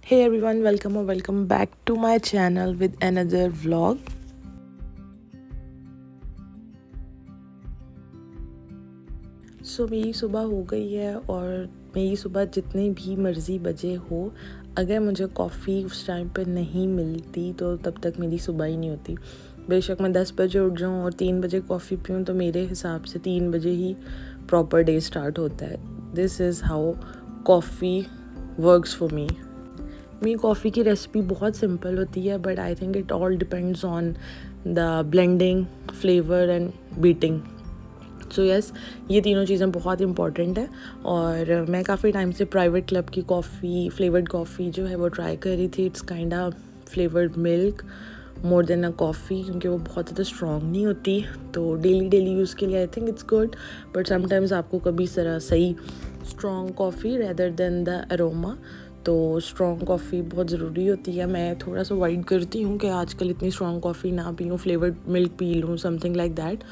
Hey everyone, welcome or welcome back to my channel with another vlog. मेरी सुबह हो गई है और मेरी सुबह जितने भी मर्ज़ी बजे हो, अगर मुझे कॉफ़ी उस टाइम पे नहीं मिलती तो तब तक मेरी सुबह ही नहीं होती। बेशक मैं 10 बजे उठ जाऊँ और 3 बजे कॉफ़ी पीऊँ तो मेरे हिसाब से 3 बजे ही प्रॉपर डे स्टार्ट होता है। This is how coffee works for me. मेरी कॉफ़ी की रेसिपी बहुत सिंपल होती है, but I think it all depends on the blending, flavour and beating. So yes, ये तीनों चीज़ें बहुत इंपॉर्टेंट है। और मैं काफ़ी टाइम से प्राइवेट क्लब की कॉफ़ी, फ्लेवर्ड कॉफ़ी जो है वो ट्राई कर रही थी। It's kinda flavoured milk more than a coffee, क्योंकि वो बहुत ज़्यादा स्ट्रॉन्ग नहीं होती। तो डेली यूज़ के लिए I think it's good, but sometimes आपको कभी तरह सही strong coffee rather than the aroma, तो स्ट्रॉन्ग कॉफ़ी बहुत ज़रूरी होती है। मैं थोड़ा सा अवॉइड करती हूँ कि आजकल इतनी स्ट्रॉन्ग कॉफ़ी ना पीऊँ, फ्लेवर्ड मिल्क पी लूँ, समथिंग लाइक दैट।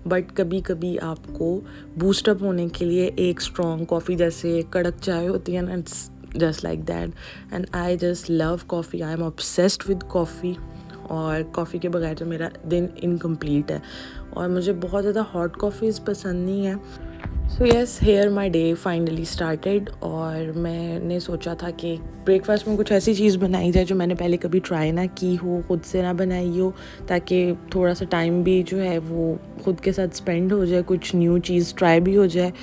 बट कभी कभी आपको बूस्टअप होने के लिए एक स्ट्रॉन्ग कॉफ़ी, जैसे कड़क चाय होती है ना, it's just like that. And I just love coffee, I am obsessed with coffee. और कॉफ़ी के बगैर तो मेरा दिन इनकम्प्लीट है। और मुझे बहुत ज़्यादा हॉट कॉफ़ीज़ पसंद नहीं है। So yes, here my day finally started. और मैंने सोचा था कि ब्रेकफास्ट में कुछ ऐसी चीज़ बनाई जाए जो मैंने पहले कभी ट्राई ना की हो, खुद से ना बनाई हो, ताकि थोड़ा सा टाइम भी जो है वो खुद के साथ स्पेंड हो जाए, कुछ न्यू चीज़ ट्राई भी हो जाए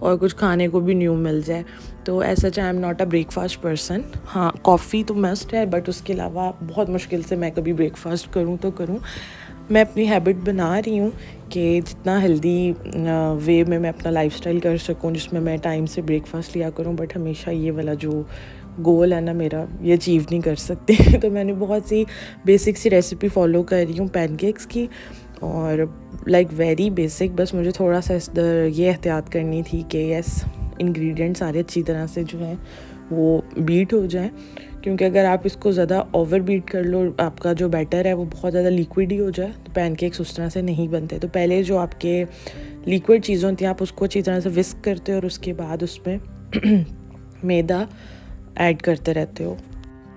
और कुछ खाने को भी न्यू मिल जाए। तो ऐसा आई am not a breakfast person. हाँ, कॉफ़ी तो मस्ट है, बट उसके अलावा बहुत मुश्किल से मैं कभी ब्रेकफास्ट करूँ तो करूँ। मैं अपनी हैबिट बना रही हूँ कि जितना हेल्दी वे में मैं अपना लाइफस्टाइल कर सकूँ, जिसमें मैं टाइम से ब्रेकफास्ट लिया करूँ, बट हमेशा ये वाला जो गोल है ना मेरा, ये अचीव नहीं कर सकती। तो मैंने बहुत सी बेसिक सी रेसिपी फॉलो कर रही हूँ पैनकेक्स की, और लाइक वेरी बेसिक। बस मुझे थोड़ा सा ये एहतियात करनी थी कि यस, इंग्रेडिएंट सारे अच्छी तरह से जो हैं वो बीट हो जाएं, क्योंकि अगर आप इसको ज़्यादा ओवर बीट कर लो, आपका जो बैटर है वो बहुत ज़्यादा लिक्विड ही हो जाए, तो पैनकेक्स उस तरह से नहीं बनते। तो पहले जो आपके लिक्विड चीज़ें होती हैं, आप उसको अच्छी तरह से विस्क करते हो और उसके बाद उसमें मैदा ऐड करते रहते हो।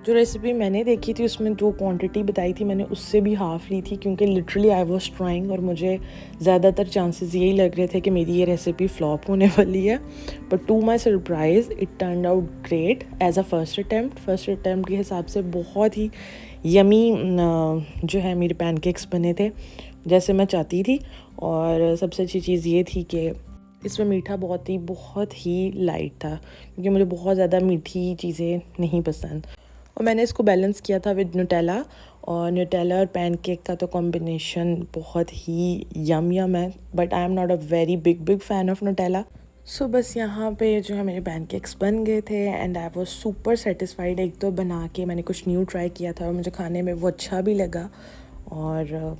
जो रेसिपी मैंने देखी थी उसमें जो क्वांटिटी बताई थी मैंने उससे भी हाफ़ ली थी, क्योंकि लिटरली आई वाज ट्राइंग और मुझे ज़्यादातर चांसेस यही लग रहे थे कि मेरी ये रेसिपी फ्लॉप होने वाली है। But to my surprise it turn out great as a first attempt के हिसाब से बहुत ही यमी जो है मेरे पैनकेक्स बने थे, जैसे मैं चाहती थी। और सबसे अच्छी चीज़ ये थी कि इसमें मीठा बहुत ही लाइट था, क्योंकि मुझे बहुत ज़्यादा मीठी चीज़ें नहीं पसंद। और मैंने इसको बैलेंस किया था विद न्यूटेला, और न्यूटेला और पैनकेक का तो कॉम्बिनेशन बहुत ही यम है, but I am not a very big fan of Nutella. So बस यहाँ पे जो है मेरे पैनकेक्स बन गए थे and I was super satisfied. एक तो बना के मैंने कुछ न्यू ट्राई किया था और मुझे खाने में वो अच्छा भी लगा। और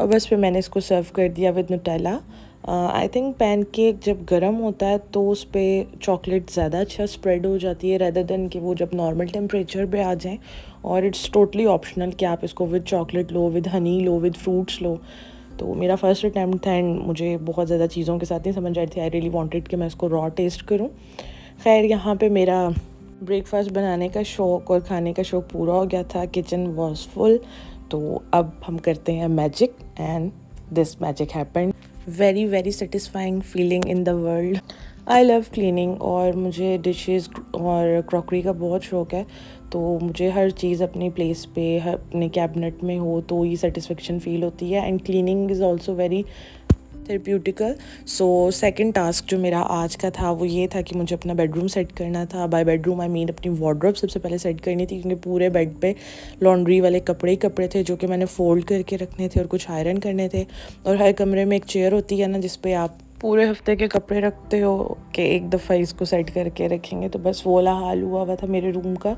बस फिर मैंने इसको सर्व कर दिया with Nutella. I think pancake जब गर्म होता है तो उस पर चॉकलेट ज़्यादा अच्छा स्प्रेड हो जाती है रेदर देन कि वो जब नॉर्मल टेम्परेचर पे आ जाए। और इट्स टोटली ऑप्शनल कि आप इसको विद चॉकलेट लो, विद हनी लो, विद फ्रूट्स लो। तो मेरा फर्स्ट अटैम्प्ट था एंड मुझे बहुत ज़्यादा चीज़ों के साथ नहीं समझ आई थी। आई रियली वांटेड कि मैं इसको रॉ टेस्ट करूं। खैर, यहाँ पे मेरा ब्रेकफास्ट बनाने का शौक़ और खाने का शौक़ पूरा हो गया था। Kitchen was full. तो अब हम करते हैं magic, and this magic happened. Very satisfying feeling in the world. I love cleaning और मुझे डिशेस और क्रॉकरी का बहुत शौक़ है। तो मुझे हर चीज़ अपनी प्लेस पे, अपने कैबिनेट में हो तो ये सेटिस्फेक्शन फ़ील होती है। And cleaning is also very therapeutic. So second task जो मेरा आज का था वो ये था कि मुझे अपना बेडरूम सेट करना था। बाय बेडरूम आई मीन अपनी वार्डरोब सबसे पहले सेट करनी थी, क्योंकि पूरे बेड पे लॉन्ड्री वाले कपड़े ही कपड़े थे जो कि मैंने फ़ोल्ड करके रखने थे और कुछ आयरन करने थे। और हर कमरे में एक चेयर होती है ना, जिस पे आप पूरे हफ्ते के कपड़े रखते हो कि एक दफ़ा इसको सेट करके रखेंगे। तो बस वो वाला हाल हुआ था मेरे रूम का।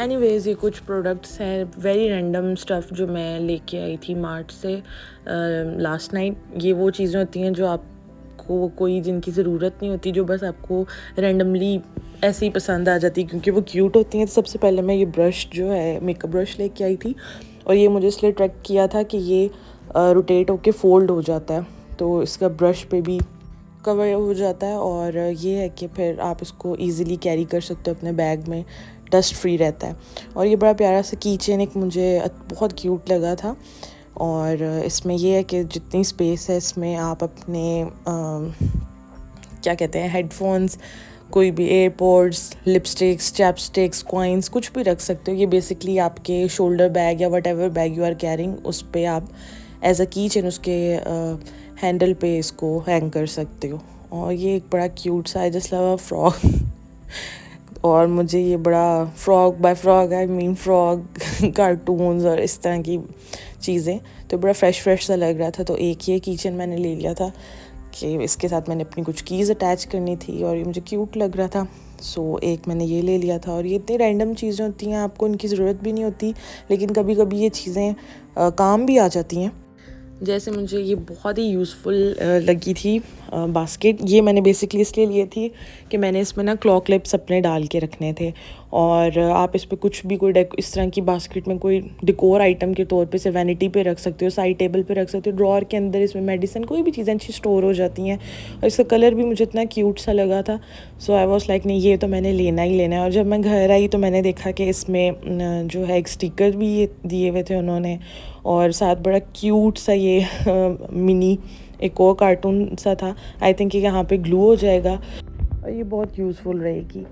एनीवेज़, ये कुछ प्रोडक्ट्स हैं, वेरी रैंडम स्टफ़ जो मैं लेके आई थी मार्ट से लास्ट नाइट। ये वो चीज़ें होती हैं जो आपको कोई जिनकी ज़रूरत नहीं होती, जो बस आपको रैंडमली ऐसे ही पसंद आ जाती क्योंकि वो क्यूट होती हैं। तो सबसे पहले मैं ये ब्रश जो है, मेकअप ब्रश लेके आई थी, और ये मुझे इसलिए ट्रैक किया था कि ये रोटेट होके फ़ोल्ड हो जाता है, तो इसका ब्रश पे भी कवर हो जाता है। और ये है कि फिर आप इसको ईज़िली कैरी कर सकते हो अपने बैग में, डस्ट फ्री रहता है। और ये बड़ा प्यारा सा की चेन एक मुझे बहुत क्यूट लगा था। और इसमें ये है कि जितनी स्पेस है इसमें आप अपने क्या कहते हैं हेडफोन्स, कोई भी एयरपोड्स, लिपस्टिक्स, चैपस्टिक्स, कॉइन्स कुछ भी रख सकते हो। ये बेसिकली आपके शोल्डर बैग या whatever bag you are carrying उस पर आप एज अ की चेन उसके हैंडल पे इसको हैंग कर सकते हो। और ये एक बड़ा क्यूट सा, I just love a frog और मुझे ये बड़ा frog, by frog I mean frog cartoons और इस तरह की चीज़ें, तो बड़ा फ्रेश सा लग रहा था। तो एक ये किचन मैंने ले लिया था कि इसके साथ मैंने अपनी कुछ कीज़ अटैच करनी थी और ये मुझे क्यूट लग रहा था। सो एक मैंने ये ले लिया था। और ये इतनी रैंडम चीज़ें होती हैं, आपको इनकी ज़रूरत भी नहीं होती, लेकिन कभी कभी ये चीज़ें काम भी आ जाती हैं। जैसे मुझे ये बहुत ही यूज़फुल लगी थी बास्केट। ये मैंने बेसिकली इसलिए लिए थी कि मैंने इसमें ना क्लॉ क्लिप्स अपने डाल के रखने थे। और आप इस पर कुछ भी कोई इस तरह की बास्केट में कोई डिकोर आइटम के तौर पे से वैनिटी पे रख सकते हो, साइड टेबल पे रख सकते हो, ड्रॉअर के अंदर इसमें मेडिसिन कोई भी चीज़ें अच्छी स्टोर हो जाती हैं। और इसका कलर भी मुझे इतना क्यूट सा लगा था। सो आई वॉज लाइक नहीं, ये तो मैंने लेना ही लेना है। और जब मैं घर आई तो मैंने देखा कि इसमें जो है एक स्टिकर भी दिए हुए थे उन्होंने, और साथ बड़ा क्यूट सा ये मिनी एक और कार्टून सा था। आई थिंक ये यहाँ पे ग्लू हो जाएगा और ये बहुत यूज़फुल रहेगी।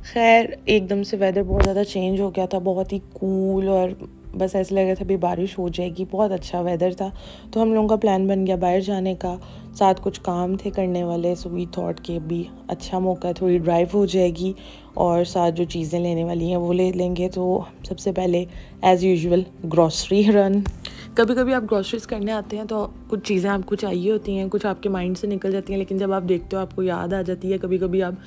खैर एकदम से वेदर बहुत ज़्यादा चेंज हो गया था, बहुत ही कूल, और बस ऐसे लग रहा था अभी बारिश हो जाएगी। बहुत अच्छा वेदर था, तो हम लोगों का प्लान बन गया बाहर जाने का। साथ कुछ काम थे करने वाले, सो वी थॉट कि अभी अच्छा मौका है, थोड़ी ड्राइव हो जाएगी और साथ जो चीज़ें लेने वाली हैं वो ले लेंगे। तो सबसे पहले एज़ यूजुअल ग्रॉसरी रन। कभी कभी आप ग्रॉसरीज करने आते हैं तो कुछ चीज़ें आपको चाहिए होती हैं, कुछ आपके माइंड से निकल जाती हैं, लेकिन जब आप देखते हो आपको याद आ जाती है। कभी कभी आप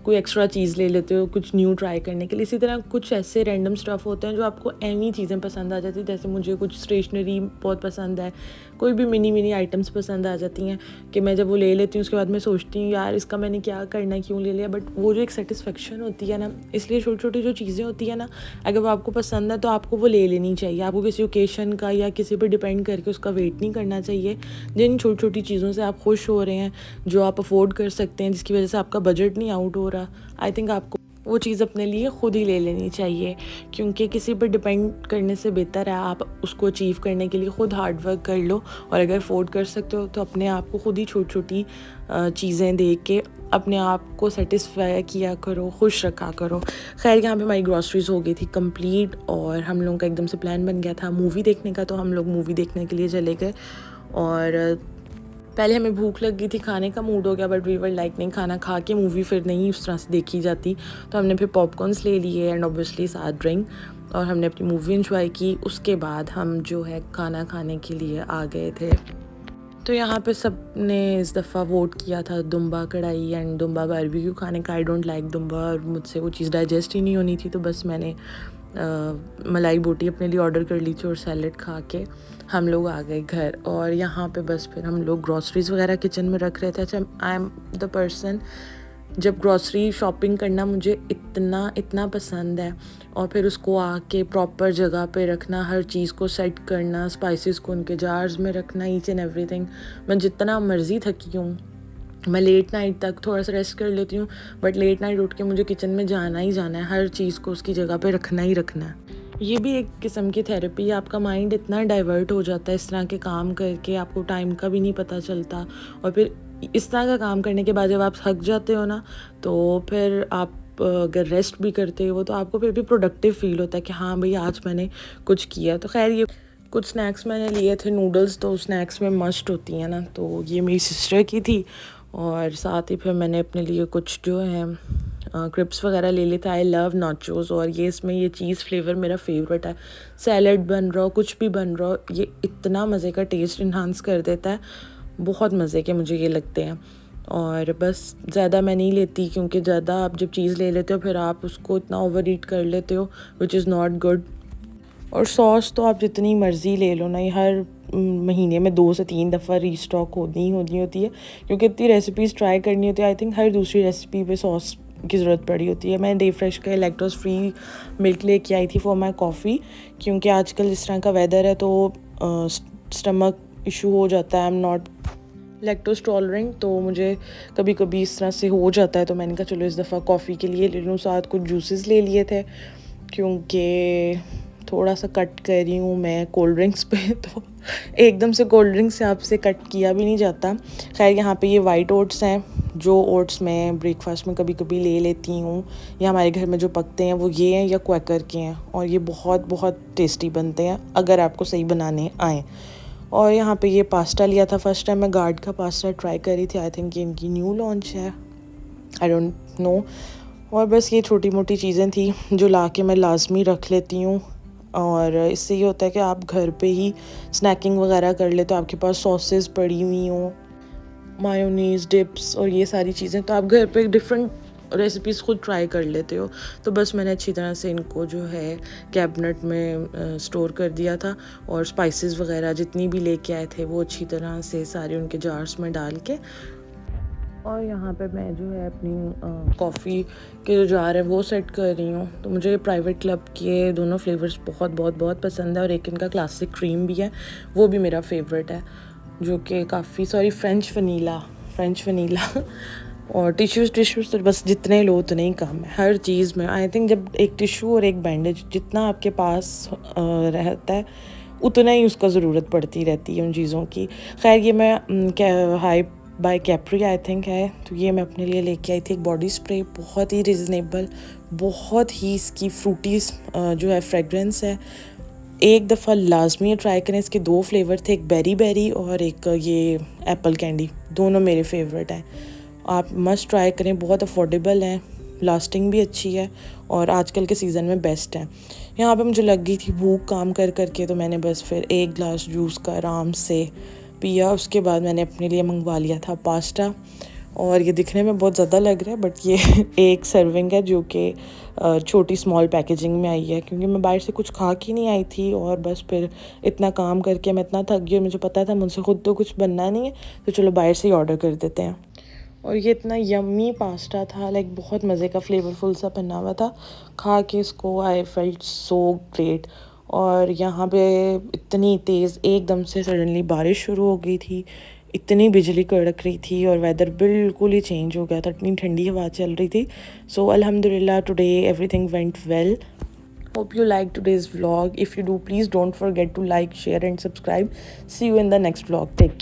कोई एक्स्ट्रा चीज़ ले लेते हो कुछ न्यू ट्राई करने के लिए। इसी तरह कुछ ऐसे रैंडम स्टफ़ होते हैं जो आपको एवी चीज़ें पसंद आ जाती है। जैसे मुझे कुछ स्टेशनरी बहुत पसंद है, कोई भी मिनी आइटम्स पसंद आ जाती हैं कि मैं जब वो ले लेती हूँ उसके बाद मैं सोचती हूँ यार इसका मैंने क्या करना, क्यों ले लिया। बट वो जो एक सेटिस्फेक्शन होती है ना, इसलिए छोटी छोटी जो चीज़ें होती है ना, अगर वो आपको पसंद है तो आपको वो ले लेनी चाहिए। आपको किसी ओकेशन का या किसी पर डिपेंड करके उसका वेट नहीं करना चाहिए। जिन छोटी छोटी चीज़ों से आप खुश हो रहे हैं, जो आप अफोर्ड कर सकते हैं, जिसकी वजह से आपका बजट नहीं आउट हो रहा, आई थिंक आपको वो चीज़ अपने लिए खुद ही ले लेनी चाहिए। क्योंकि किसी पर डिपेंड करने से बेहतर है आप उसको अचीव करने के लिए खुद हार्ड वर्क कर लो। और अगर अफोर्ड कर सकते हो तो अपने आप को खुद ही छोटी छोटी चीज़ें दे के अपने आप को सेटिस्फाई किया करो, खुश रखा करो। खैर यहाँ पे हमारी ग्रॉसरीज हो गई थी कंप्लीट और हम लोगों का एकदम से प्लान बन गया था मूवी देखने का। तो हम लोग मूवी देखने के लिए चले गए। और पहले हमें भूख लग गई थी, खाने का मूड हो गया, बट वी वर लाइक नहीं, खाना खा के मूवी फिर नहीं उस तरह से देखी जाती। तो हमने फिर पॉपकॉर्न्स ले लिए एंड ऑब्वियसली साथ ड्रिंक, और हमने अपनी मूवी एंजॉय की। उसके बाद हम जो है खाना खाने के लिए आ गए थे। तो यहाँ पे सब ने इस दफ़ा वोट किया था दुम्बा कढ़ाई एंड दुम्बा बारबेक्यू खाने का। आई डोंट लाइक दुम्बा और मुझसे वो चीज़ डाइजेस्ट ही नहीं होनी थी, तो बस मैंने मलाई बोटी अपने लिए ऑर्डर कर ली थी और सैलड खा के हम लोग आ गए घर। और यहाँ पे बस फिर हम लोग ग्रॉसरीज वगैरह किचन में रख रहे थे। अच्छा, आई एम द पर्सन, जब ग्रॉसरी शॉपिंग करना मुझे इतना पसंद है, और फिर उसको आके प्रॉपर जगह पे रखना, हर चीज़ को सेट करना, स्पाइसेस को उनके जार्स में रखना, ईच एंड एवरीथिंग। मैं जितना मर्ज़ी थकी हूँ, मैं लेट नाइट तक थोड़ा सा रेस्ट कर लेती हूँ, बट लेट नाइट उठ के मुझे किचन में जाना ही जाना है, हर चीज़ को उसकी जगह पे रखना ही रखना है। ये भी एक किस्म की थेरेपी है। आपका माइंड इतना डाइवर्ट हो जाता है इस तरह के काम करके, आपको टाइम का भी नहीं पता चलता। और फिर इस तरह का काम करने के बाद जब आप थक जाते हो ना, तो फिर आप अगर रेस्ट भी करते हो तो आपको फिर भी प्रोडक्टिव फील होता है कि हाँ भाई आज मैंने कुछ किया। तो खैर ये कुछ स्नैक्स मैंने लिए थे, नूडल्स तो स्नैक्स में मस्ट होती हैं ना, तो ये मेरी सिस्टर की थी। और साथ ही फिर मैंने अपने लिए कुछ जो है क्रिप्स वगैरह ले लिए थे। आई लव नाचोस, और ये इसमें ये चीज़ फ्लेवर मेरा फेवरेट है। सैलड बन रहा हो, कुछ भी बन रहा हो, ये इतना मज़े का टेस्ट इन्हांस कर देता है। बहुत मज़े के मुझे ये लगते हैं। और बस ज़्यादा मैं नहीं लेती, क्योंकि ज़्यादा आप जब चीज़ ले लेते हो फिर आप उसको इतना ओवर ईट कर लेते हो, विच इज़ नॉट गुड। और सॉस तो आप जितनी मर्ज़ी ले लो ना, ये हर महीने में 2 से 3 दफ़ा रीस्टॉक होनी होती है, क्योंकि इतनी रेसिपीज़ ट्राई करनी होती है। आई थिंक हर दूसरी रेसिपी पे सॉस की ज़रूरत पड़ी होती है। मैं डे फ्रेश का लैक्टोज फ्री मिल्क लेके आई थी फॉर माई कॉफ़ी, क्योंकि आजकल इस तरह का वेदर है तो स्टमक इशू हो जाता है। आई एम नॉट लैक्टोज टॉलरेंट, तो मुझे कभी कभी इस तरह से हो जाता है, तो मैंने कहा चलो इस दफ़ा कॉफ़ी के लिए ले लूँ। साथ कुछ जूसेस ले लिए थे क्योंकि थोड़ा सा कट कर रही हूँ मैं कोल्ड ड्रिंक्स पे, तो एकदम से कोल्ड ड्रिंक्स से आपसे कट किया भी नहीं जाता। खैर यहाँ पे ये वाइट ओट्स हैं, जो ओट्स मैं ब्रेकफास्ट में कभी कभी ले लेती हूँ, या हमारे घर में जो पकते हैं वो ये हैं या क्वैकर के हैं, और ये बहुत बहुत टेस्टी बनते हैं अगर आपको सही बनाने आए। और यहाँ पे ये पास्ता लिया था, फर्स्ट टाइम मैं गार्ड का पास्ता ट्राई करी थी, आई थिंक ये इनकी न्यू लॉन्च है, आई डोंट नो। और बस ये छोटी मोटी चीज़ें थी जो ला के मैं लाजमी रख लेती हूँ, और इससे ये होता है कि आप घर पे ही स्नैकिंग वगैरह कर लेते हो, आपके पास सॉसेस पड़ी हुई हों, मायोनीज़, डिप्स और ये सारी चीज़ें, तो आप घर पे डिफरेंट रेसिपीज़ खुद ट्राई कर लेते हो। तो बस मैंने अच्छी तरह से इनको जो है कैबिनेट में स्टोर कर दिया था, और स्पाइसेस वगैरह जितनी भी लेके आए थे वो अच्छी तरह से सारे उनके जार्स में डाल के, और यहाँ पे मैं जो है अपनी कॉफ़ी के जो जार है वो सेट कर रही हूँ। तो मुझे प्राइवेट क्लब के दोनों फ्लेवर्स बहुत बहुत बहुत पसंद है, और एक इनका क्लासिक क्रीम भी है, वो भी मेरा फेवरेट है, जो कि काफ़ी फ्रेंच वनीला और टिश्यूज़ तो बस जितने लो उतने ही कम है हर चीज़ में। आई थिंक जब एक टिश्यू और एक बैंडेज जितना आपके पास रहता है उतना ही उसका ज़रूरत पड़ती रहती है उन चीज़ों की। खैर ये मैं hi bye Capri I think है, तो ये मैं अपने लिए लेके आई थी एक बॉडी स्प्रे, बहुत ही रिजनेबल, बहुत ही इसकी फ्रूटी जो है फ्रेगरेंस है। एक दफ़ा लाजमी ट्राई करें, इसके 2 फ्लेवर थे, एक बेरी बेरी और एक ये एप्पल कैंडी, दोनों मेरे फेवरेट हैं, आप मस्ट ट्राई करें, बहुत अफोर्डेबल हैं, लास्टिंग भी अच्छी है और आजकल के सीज़न में बेस्ट है। यहाँ पे मुझे लग गई थी भूख काम कर करके, तो मैंने बस फिर एक गिलास जूस का आराम से पिया। उसके बाद मैंने अपने लिए मंगवा लिया था पास्ता, और ये दिखने में बहुत ज़्यादा लग रहा है बट ये एक सर्विंग है जो कि छोटी स्मॉल पैकेजिंग में आई है, क्योंकि मैं बाहर से कुछ खा के नहीं आई थी, और बस फिर इतना काम करके मैं इतना थक गई और मुझे पता था मुझसे खुद तो कुछ बनना नहीं है, तो चलो बाहर से ही ऑर्डर कर देते हैं। और ये इतना यम्मी पास्ता था, लाइक बहुत मज़े का फ्लेवरफुल सा बना हुआ था, खा के इसको आई फेल्ट सो ग्रेट। और यहाँ पे इतनी तेज़ एकदम से सडनली बारिश शुरू हो गई थी, इतनी बिजली कड़क रही थी और वेदर बिल्कुल ही चेंज हो गया था, इतनी ठंडी हवा चल रही थी। सो अल्हम्दुलिल्लाह today everything went well. Hope you liked today's vlog. If you do, please don't forget to like, share and subscribe. See you in the next vlog. Take care.